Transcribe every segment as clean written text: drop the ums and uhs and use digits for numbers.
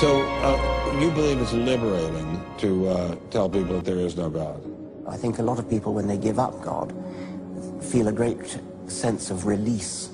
So you believe it's liberating to tell people that there is no God? I think a lot of people, when they give up God, feel a great sense of release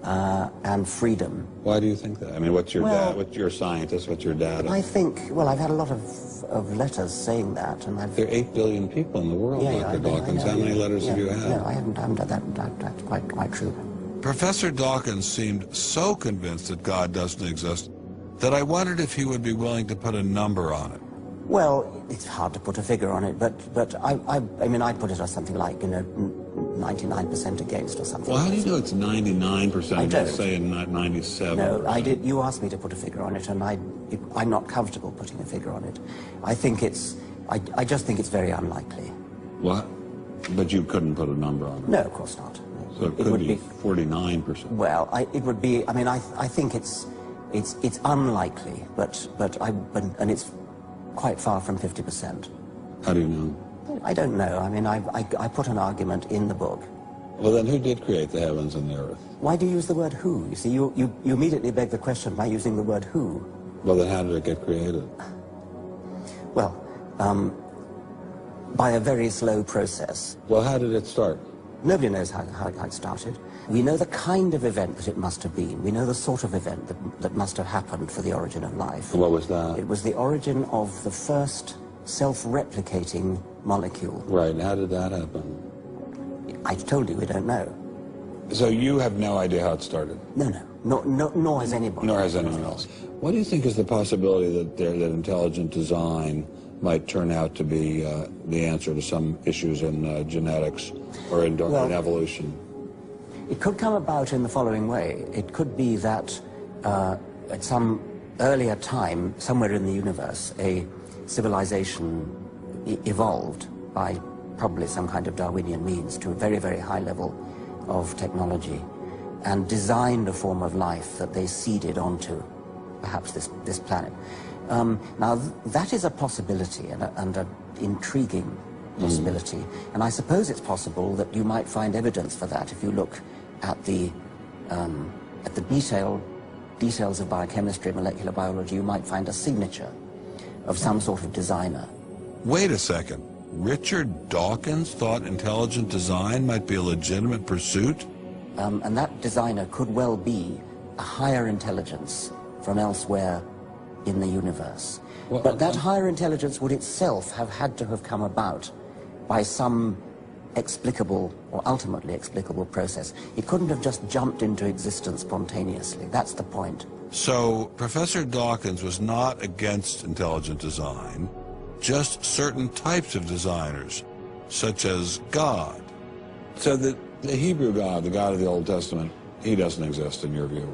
and freedom. Why do you think that? I mean, what's your dad? What's your scientist? What's your data? I think, well, I've had a lot of letters saying that, and I've... There are 8 billion people in the world, Dr. Dawkins. How many letters have you had? No, I haven't done that. That's quite true. Professor Dawkins seemed so convinced that God doesn't exist that I wondered if he would be willing to put a number on it. Well, it's hard to put a figure on it, but I mean, I'd put it as something like, 99% against or something. Well, how do you know it's 99%? I don't. Say 97%. No, I did. You asked me to put a figure on it, and I'm not comfortable putting a figure on it. I think it's, I just think it's very unlikely. What? But you couldn't put a number on it? No, of course not. So it could be 49%. Well, it would be. I mean, I think it's unlikely, and it's quite far from 50%. How do you know? I don't know. I mean, I put an argument in the book. Well, then who did create the heavens and the earth? Why do you use the word who? You see, you immediately beg the question by using the word who. Well, then how did it get created? Well, by a very slow process. Well, how did it start? Nobody knows how it started. We know the kind of event that it must have been. We know the sort of event that must have happened for the origin of life. What was that? It was the origin of the first self-replicating molecule. Right, and how did that happen? I told you we don't know. So you have no idea how it started? No, nor has anybody. Nor has anyone else. What do you think is the possibility that intelligent design might turn out to be the answer to some issues in genetics or in evolution? It could come about in the following way. It could be that at some earlier time, somewhere in the universe, a civilization evolved by probably some kind of Darwinian means to a very, very high level of technology and designed a form of life that they seeded onto perhaps this planet. Now, that is a possibility and an intriguing possibility. And I suppose it's possible that you might find evidence for that if you look at the details of biochemistry, molecular biology. You might find a signature of some sort of designer. Wait a second. Richard Dawkins thought intelligent design might be a legitimate pursuit? And that designer could well be a higher intelligence from elsewhere in the universe. Well, but that higher intelligence would itself have had to have come about by some explicable or ultimately explicable process. It couldn't have just jumped into existence spontaneously. That's the point. So Professor Dawkins was not against intelligent design, just certain types of designers, such as God. So the Hebrew God, the God of the Old Testament, he doesn't exist in your view?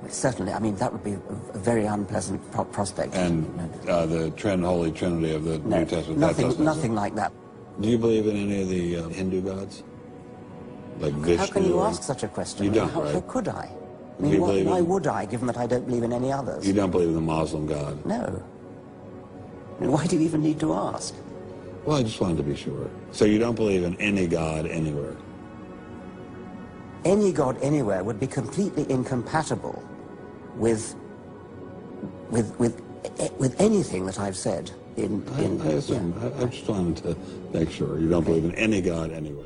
Certainly. I mean, that would be a very unpleasant prospect. And the Holy Trinity of the New Testament? Nothing like that. Do you believe in any of the Hindu gods? Like Vishnu? How can you ask such a question? You don't, how could I? I mean, why would I, given that I don't believe in any others? You don't believe in the Muslim God? No. I mean, why do you even need to ask? Well, I just wanted to be sure. So you don't believe in any God anywhere? Any God anywhere would be completely incompatible with anything that I've said I assume. I just wanted to make sure you don't believe in any God anywhere.